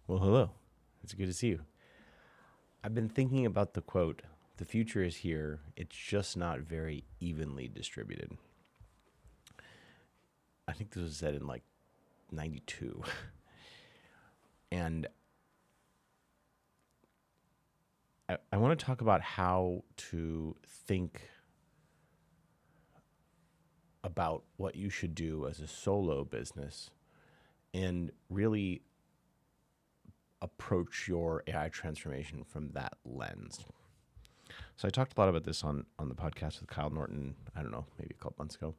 Well, hello. It's good to see you. I've been thinking about the quote, the future is here, it's just not very evenly distributed. I think this was said in like 92. And I want to talk about how to think about what you should do as a solo business and really approach your AI transformation from that lens. So I talked a lot about this on the podcast with Kyle Norton, I don't know, maybe a couple months ago,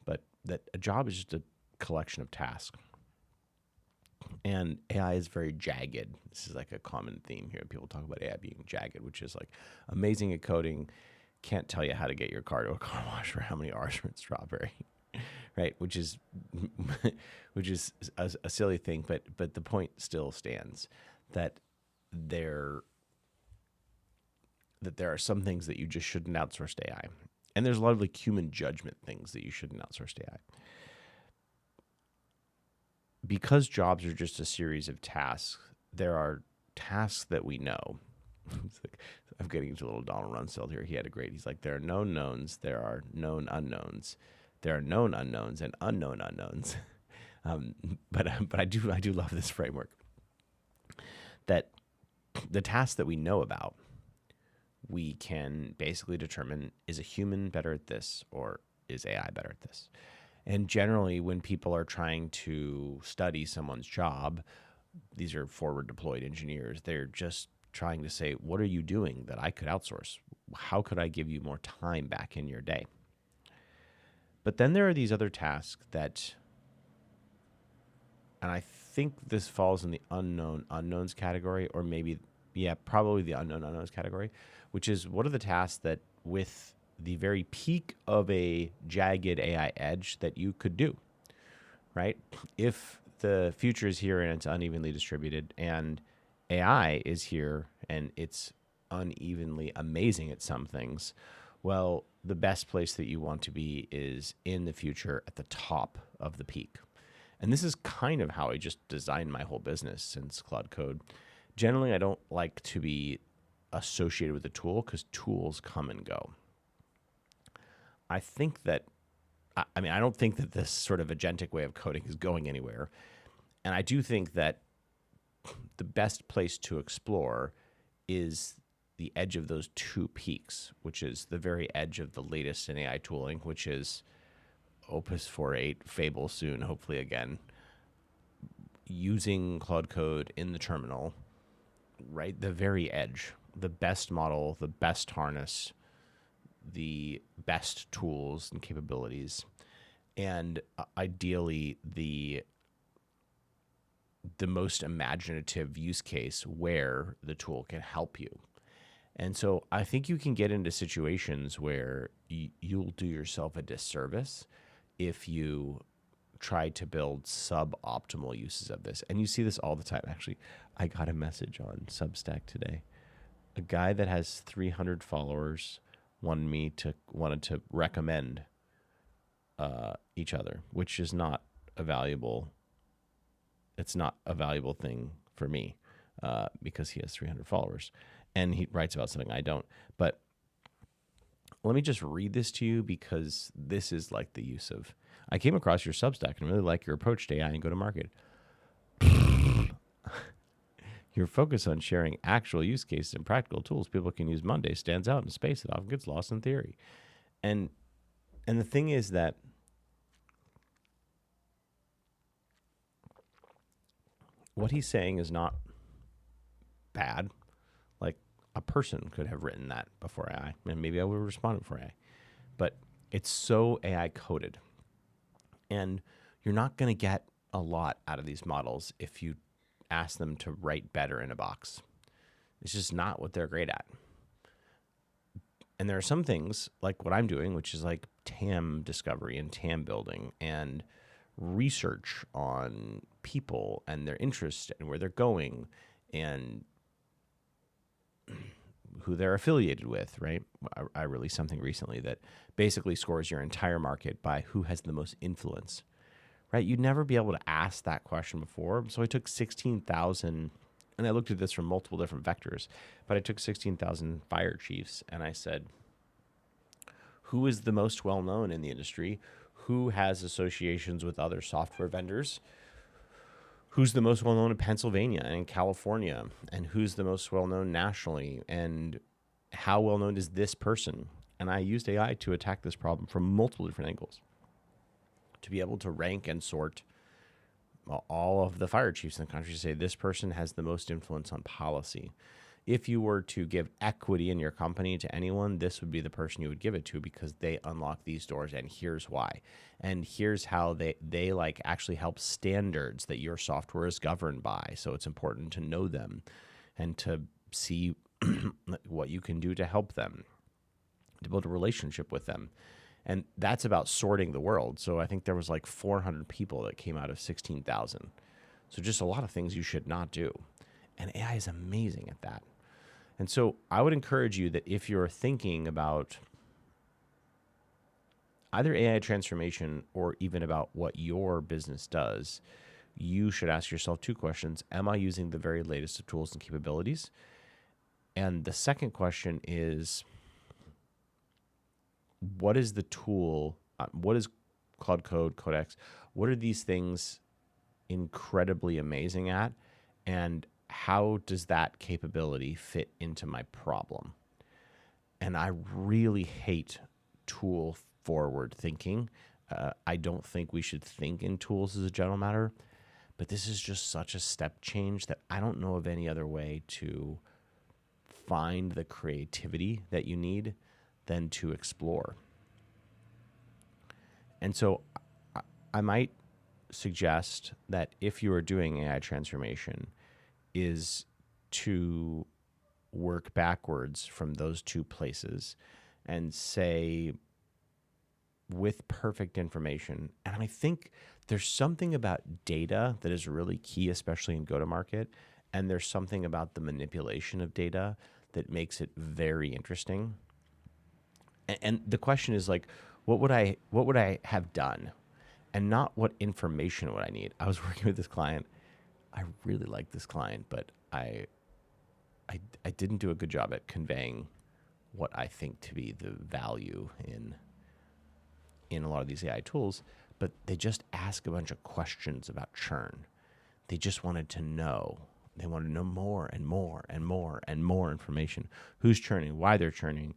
but that a job is just a collection of tasks. And AI is very jagged. This is like a common theme here. People talk about AI being jagged, which is like amazing at coding, can't tell you how to get your car to a car wash or how many R's for strawberry, right? Which is a silly thing, but the point still stands that there are some things that you just shouldn't outsource to AI. And there's a lot of like human judgment things that you shouldn't outsource to AI. Because jobs are just a series of tasks, there are tasks that we know. Like, I'm getting into a little Donald Rumsfeld here. He's like, there are known knowns, there are known unknowns, there are known unknowns and unknown unknowns. But I do love this framework that the tasks that we know about, we can basically determine, is a human better at this or is AI better at this? And generally, when people are trying to study someone's job, these are forward deployed engineers, they're just trying to say, what are you doing that I could outsource? How could I give you more time back in your day? But then there are these other tasks that, and I think this falls in the unknown unknowns category, or maybe, probably the unknown unknowns category, which is what are the tasks that with the very peak of a jagged AI edge that you could do, right? If the future is here and it's unevenly distributed and AI is here and it's unevenly amazing at some things, well, the best place that you want to be is in the future at the top of the peak. And this is kind of how I just designed my whole business since Claude Code. Generally, I don't like to be associated with a tool because tools come and go. I think that, I don't think that this sort of agentic way of coding is going anywhere. And I do think that the best place to explore is the edge of those two peaks, which is the very edge of the latest in AI tooling, which is Opus 4.8, Fable soon, hopefully again, using Claude Code in the terminal, right? The very edge, the best model, the best harness, the best tools and capabilities, and ideally the most imaginative use case where the tool can help you. And so I think you can get into situations where you'll do yourself a disservice if you try to build suboptimal uses of this. And you see this all the time. Actually, I got a message on Substack today. A guy that has 300 followers wanted to recommend each other, which is not a valuable. It's not a valuable thing for me because he has 300 followers, and he writes about something I don't. But let me just read this to you because this is like the use of. I came across your Substack and really like your approach to AI and go to market. Your focus on sharing actual use cases and practical tools people can use Monday stands out in a space that often gets lost in theory. And the thing is that what he's saying is not bad. Like a person could have written that before AI, and maybe I would have responded before AI. But it's so AI coded. And you're not going to get a lot out of these models if you ask them to write better in a box. It's just not what they're great at. And there are some things like what I'm doing, which is like TAM discovery and TAM building and research on people and their interests and where they're going and who they're affiliated with, right? I released something recently that basically scores your entire market by who has the most influence, right? You'd never be able to ask that question before. So I took 16,000, and I looked at this from multiple different vectors, but I took 16,000 fire chiefs and I said, who is the most well known in the industry? Who has associations with other software vendors? Who's the most well known in Pennsylvania and California? And who's the most well known nationally? And how well known is this person? And I used AI to attack this problem from multiple different angles to be able to rank and sort all of the fire chiefs in the country to say this person has the most influence on policy. If you were to give equity in your company to anyone, this would be the person you would give it to because they unlock these doors, and here's why. And here's how they like actually help standards that your software is governed by. So it's important to know them and to see what you can do to help them, to build a relationship with them. And that's about sorting the world. So I think there was like 400 people that came out of 16,000. So just a lot of things you should not do. And AI is amazing at that. And so I would encourage you that if you're thinking about either AI transformation or even about what your business does, you should ask yourself two questions. Am I using the very latest of tools and capabilities? And the second question is, what is the tool? What is Cloud Code, Codex? What are these things incredibly amazing at? And how does that capability fit into my problem? And I really hate tool forward thinking. I don't think we should think in tools as a general matter, but this is just such a step change that I don't know of any other way to find the creativity that you need than to explore. And so I might suggest that if you are doing AI transformation, is to work backwards from those two places and say, with perfect information. And I think there's something about data that is really key, especially in go-to-market. And there's something about the manipulation of data that makes it very interesting. And the question is like, what would I have done? And not what information would I need. I was working with this client. I really like this client, but I didn't do a good job at conveying what I think to be the value in a lot of these AI tools. But they just ask a bunch of questions about churn. They just wanted to know. They wanted to know more and more and more and more information. Who's churning? Why they're churning?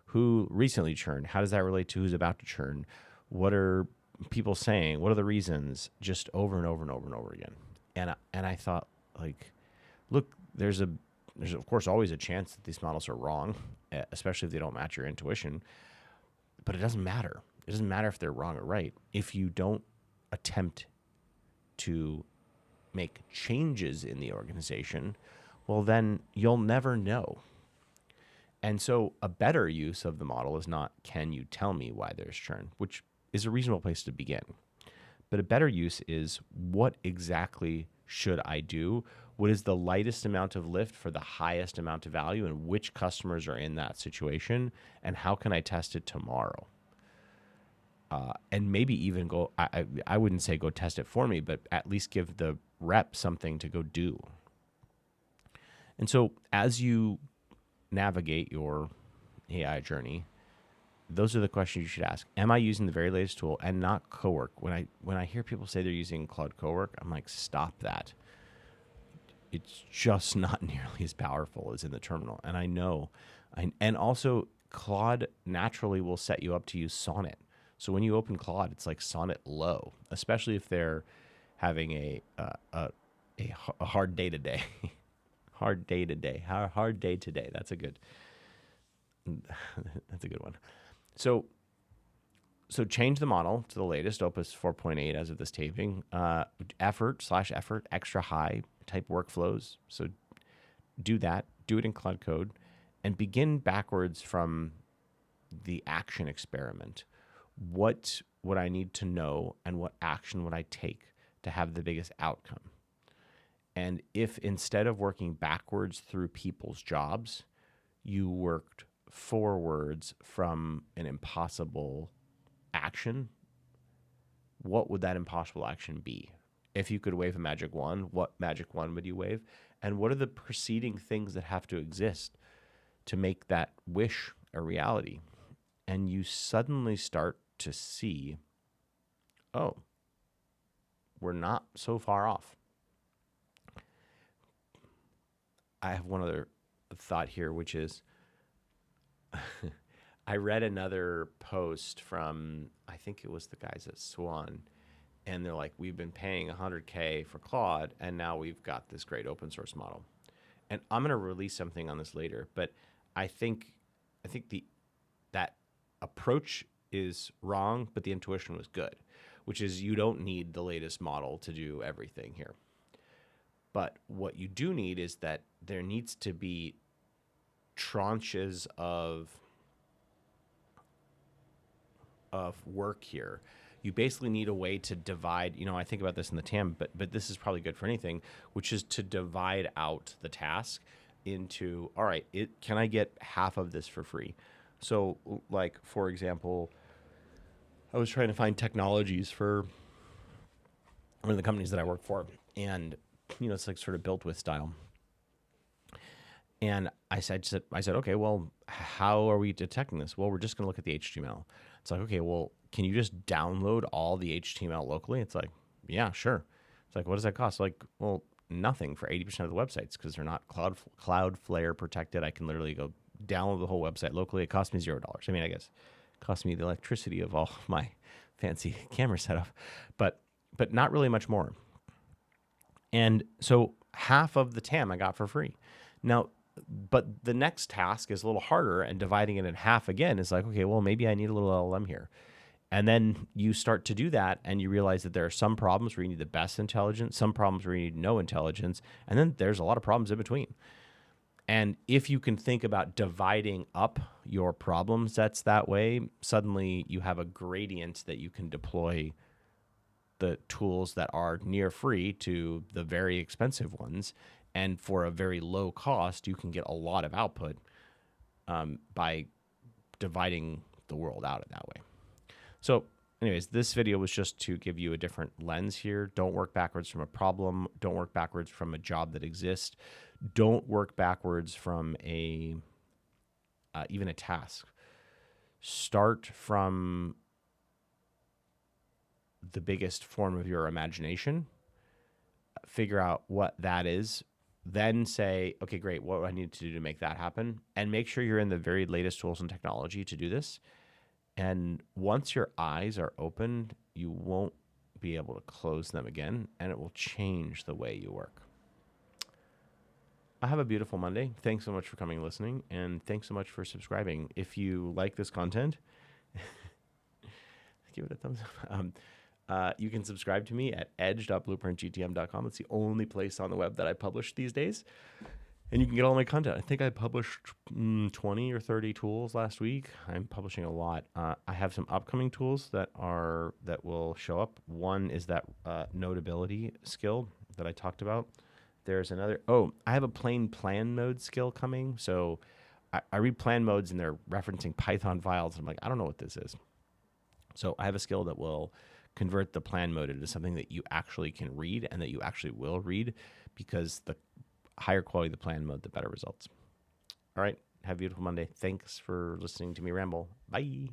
Who recently churned? How does that relate to who's about to churn? What are people saying? What are the reasons? Just over and over and over and over again. And I thought, like, look, there's of course always a chance that these models are wrong, especially if they don't match your intuition. But it doesn't matter. It doesn't matter if they're wrong or right. If you don't attempt to make changes in the organization, well, then you'll never know. And so a better use of the model is not, can you tell me why there's churn, which is a reasonable place to begin. But a better use is, what exactly should I do? What is the lightest amount of lift for the highest amount of value, and which customers are in that situation? And how can I test it tomorrow? And maybe even go, I wouldn't say go test it for me, but at least give the rep something to go do. And so as you navigate your AI journey, those are the questions you should ask. Am I using the very latest tool and not Cowork? When I hear people say they're using Cloud Cowork, I'm like, stop that. It's just not nearly as powerful as in the terminal. And I know, and also Claude naturally will set you up to use Sonnet. So when you open Claude, it's like Sonnet low, especially if they're having a hard day today. Hard day today. Hard day today. That's a good one. So change the model to the latest Opus 4.8 as of this taping. Effort, extra high type workflows. So do that. Do it in Cloud Code, and begin backwards from the action experiment. What would I need to know, and what action would I take to have the biggest outcome? And if instead of working backwards through people's jobs, you worked forwards from an impossible action, what would that impossible action be? If you could wave a magic wand, what magic wand would you wave? And what are the preceding things that have to exist to make that wish a reality? And you suddenly start to see, oh, we're not so far off. I have one other thought here, which is I read another post from, I think it was the guys at Swan, and they're like, we've been paying $100K for Claude, and now we've got this great open source model. And I'm going to release something on this later, but I think that approach is wrong, but the intuition was good, which is you don't need the latest model to do everything here. But what you do need is that there needs to be tranches of work here. You basically need a way to divide, I think about this in the TAM, but this is probably good for anything, which is to divide out the task into, all right, can I get half of this for free? So like, for example, I was trying to find technologies for one of the companies that I work for, and it's like sort of built with style. And I said, okay, well, how are we detecting this? Well, we're just going to look at the HTML. It's like, okay, well, can you just download all the HTML locally? It's like, yeah, sure. It's like, what does that cost? Like, well, nothing for 80% of the websites because they're not Cloudflare protected. I can literally go download the whole website locally. It cost me $0. I mean, I guess it cost me the electricity of all of my fancy camera setup, but not really much more. And so half of the TAM I got for free. Now, but the next task is a little harder, and dividing it in half again is like, okay, well, maybe I need a little LLM here. And then you start to do that, and you realize that there are some problems where you need the best intelligence, some problems where you need no intelligence, and then there's a lot of problems in between. And if you can think about dividing up your problem sets that way, suddenly you have a gradient that you can deploy the tools that are near free to the very expensive ones. And for a very low cost, you can get a lot of output by dividing the world out that way. So anyways, this video was just to give you a different lens here. Don't work backwards from a problem. Don't work backwards from a job that exists. Don't work backwards from even a task. Start from the biggest form of your imagination. Figure out what that is. Then say, okay, great, what do I need to do to make that happen? And make sure you're in the very latest tools and technology to do this. And once your eyes are opened, you won't be able to close them again, and it will change the way you work. Have a beautiful Monday. Thanks so much for coming and listening, and thanks so much for subscribing. If you like this content, give it a thumbs up. You can subscribe to me at edge.blueprintgtm.com. It's the only place on the web that I publish these days. And you can get all my content. I think I published 20 or 30 tools last week. I'm publishing a lot. I have some upcoming tools that will show up. One is that notability skill that I talked about. There's another. Oh, I have a plain plan mode skill coming. So I read plan modes and they're referencing Python files. I'm like, I don't know what this is. So I have a skill that will convert the plan mode into something that you actually can read and that you actually will read, because the higher quality the plan mode, the better results. All right. Have a beautiful Monday. Thanks for listening to me ramble. Bye.